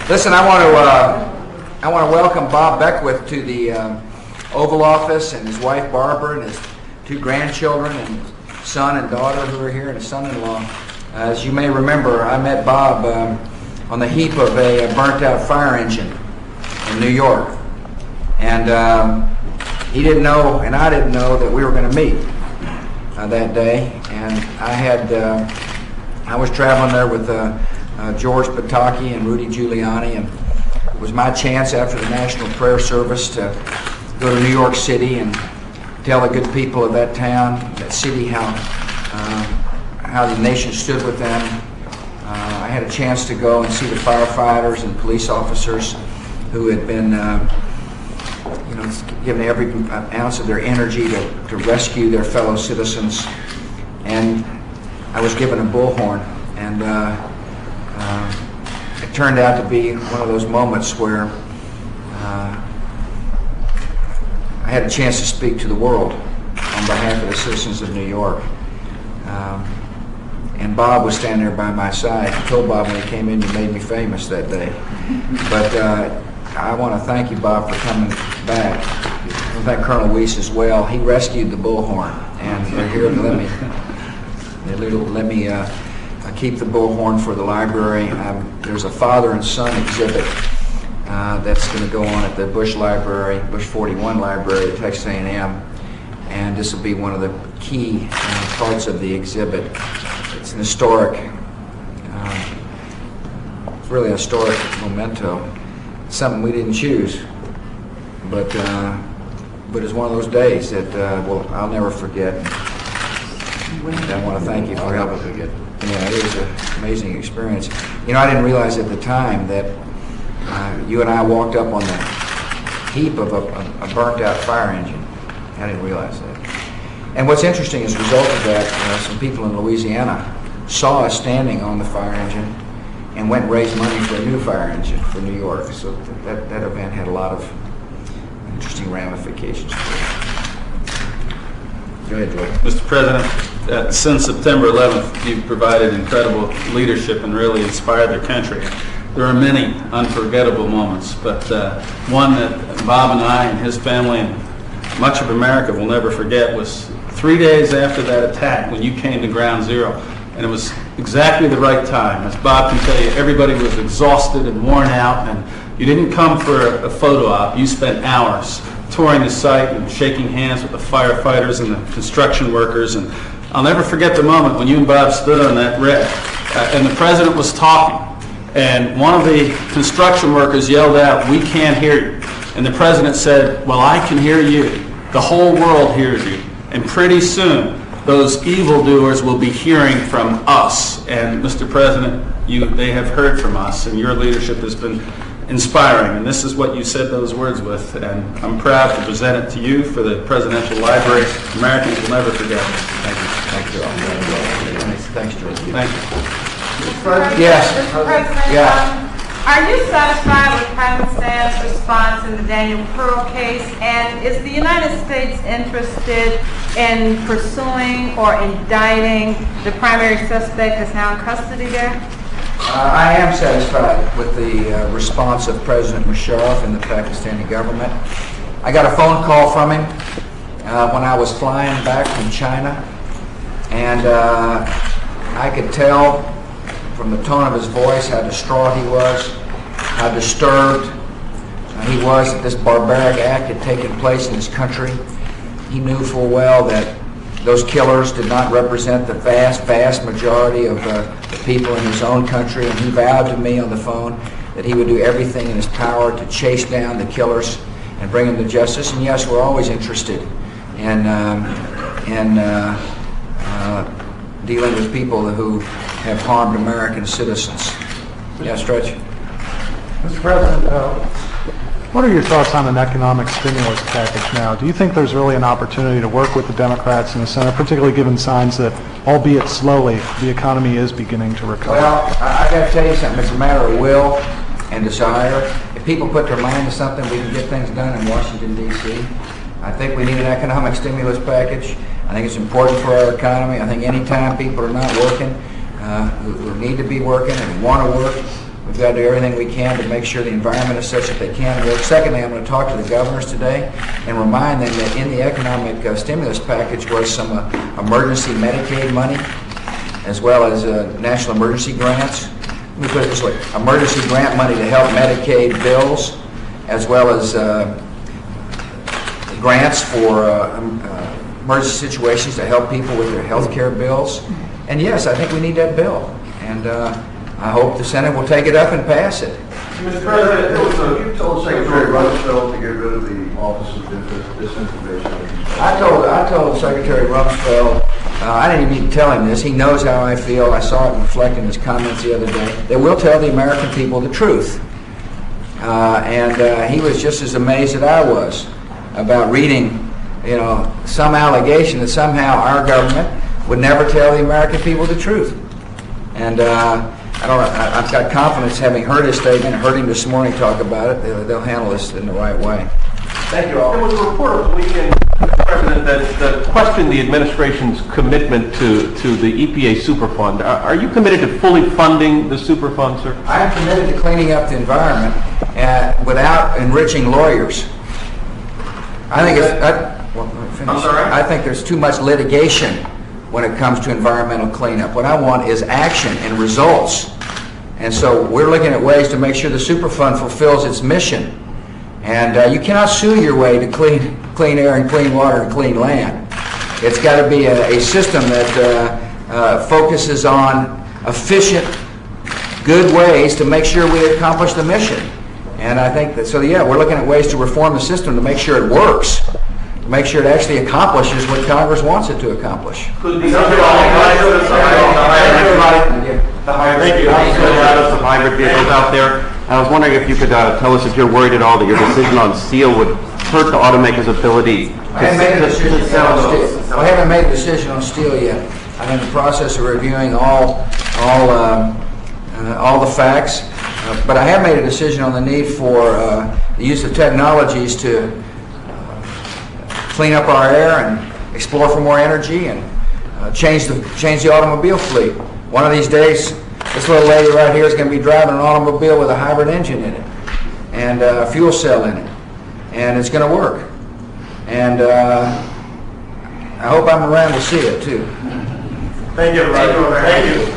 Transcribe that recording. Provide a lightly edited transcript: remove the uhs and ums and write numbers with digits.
Listen, I want to welcome Bob Beckwith to the Oval Office, and his wife Barbara, and his 2 grandchildren, and son and daughter who are here, and his son-in-law. As you may remember, I met Bob on the heap of a burnt-out fire engine in New York, and he didn't know, and I didn't know that we were going to meet that day. And I was traveling there with George Pataki and Rudy Giuliani, and it was my chance after the National Prayer Service to go to New York City and tell the good people of that town, that city, how the nation stood with them. I had a chance to go and see the firefighters and police officers who had been given every ounce of their energy to rescue their fellow citizens. And I was given a bullhorn, and it turned out to be one of those moments where I had a chance to speak to the world on behalf of the citizens of New York. And Bob was standing there by my side. I told Bob when he came in, you made me famous that day. But I want to thank you, Bob, for coming back. I want to thank Colonel Weiss as well. He rescued the bullhorn, and they're here to let me keep the bullhorn for the library. There's a father and son exhibit that's going to go on at the Bush Library, Bush 41 Library at Texas A&M, and this will be one of the key parts of the exhibit. It's an historic, it's really a historic memento. It's something we didn't choose, but it's one of those days that I'll never forget. And I want to thank you for helping me forget. Yeah, it was an amazing experience. You know, I didn't realize at the time that you and I walked up on the heap of a burnt-out fire engine. I didn't realize that. And what's interesting as a result of that, some people in Louisiana saw us standing on the fire engine and went and raised money for a new fire engine for New York. So that event had a lot of interesting ramifications. Go ahead, George. Mr. President, since September 11th, you've provided incredible leadership and really inspired the country. There are many unforgettable moments, but one that Bob and I and his family and much of America will never forget was 3 days after that attack when you came to Ground Zero. And it was exactly the right time. As Bob can tell you, everybody was exhausted and worn out, and you didn't come for a photo op. You spent hours touring the site and shaking hands with the firefighters and the construction workers. And I'll never forget the moment when you and Bob stood on that red, and the president was talking, and one of the construction workers yelled out, "We can't hear you." And the president said, "Well, I can hear you. The whole world hears you. And pretty soon, those evildoers will be hearing from us." And Mr. President, they have heard from us, and your leadership has been inspiring. And this is what you said those words with, and I'm proud to present it to you for the Presidential Library. Americans will never forget it. Thank you. Thank you. Thanks, George. Thank you. Yes. Mr. President, Yeah. are you satisfied with Pakistan's response in the Daniel Pearl case? And is the United States interested in pursuing or indicting the primary suspect that's now in custody there? I am satisfied with the response of President Musharraf and the Pakistani government. I got a phone call from him when I was flying back from China, and I could tell from the tone of his voice how distraught he was, how disturbed he was that this barbaric act had taken place in his country. He knew full well that those killers did not represent the vast, vast majority of the people in his own country, and he vowed to me on the phone that he would do everything in his power to chase down the killers and bring them to justice. And yes, we're always interested in dealing with people who have harmed American citizens. Yeah, Stretch. Mr. President, what are your thoughts on an economic stimulus package now? Do you think there's really an opportunity to work with the Democrats in the Senate, particularly given signs that, albeit slowly, the economy is beginning to recover? Well, I got to tell you something. It's a matter of will and desire. If people put their mind to something, we can get things done in Washington, D.C. I think we need an economic stimulus package. I think it's important for our economy. I think any time people are not working, who need to be working and want to work. We've got to do everything we can to make sure the environment is such that they can work. Secondly, I'm going to talk to the governors today and remind them that in the economic stimulus package was some emergency Medicaid money, as well as national emergency grants. Let me put it this way: emergency grant money to help Medicaid bills, as well as grants for emergency situations to help people with their health care bills. And yes, I think we need that bill. And I hope the Senate will take it up and pass it. Mr. President, you told Secretary Rumsfeld to get rid of the Office of Disinformation. I told Secretary Rumsfeld, I didn't even need to tell him this. He knows how I feel. I saw it reflected in his comments the other day. That we'll tell the American people the truth. And he was just as amazed as I was about reading, some allegation that somehow our government would never tell the American people the truth. And I've got confidence, having heard his statement and heard him this morning talk about it, they'll handle this in the right way. Thank you all. There was a report over the weekend, Mr. President, that questioned the administration's commitment to the EPA Superfund. Are you committed to fully funding the Superfund, sir? I am committed to cleaning up the environment without enriching lawyers. I think I think there's too much litigation when it comes to environmental cleanup. What I want is action and results. And so we're looking at ways to make sure the Superfund fulfills its mission. And you cannot sue your way to clean air and clean water and clean land. It's got to be a system that focuses on efficient, good ways to make sure we accomplish the mission. And I think that, we're looking at ways to reform the system to make sure it works, to make sure it actually accomplishes what Congress wants it to accomplish. Could the Thank you. of hybrid vehicles out there? I was wondering if you could tell us if you're worried at all that your decision on steel would hurt the automakers' ability I haven't made a decision on steel yet. I'm in the process of reviewing all the facts, but I have made a decision on the need for the use of technologies to clean up our air and explore for more energy and change the automobile fleet. One of these days, this little lady right here is going to be driving an automobile with a hybrid engine in it and a fuel cell in it, and it's going to work. And I hope I'm around to see it too. Thank you, everybody. Thank you.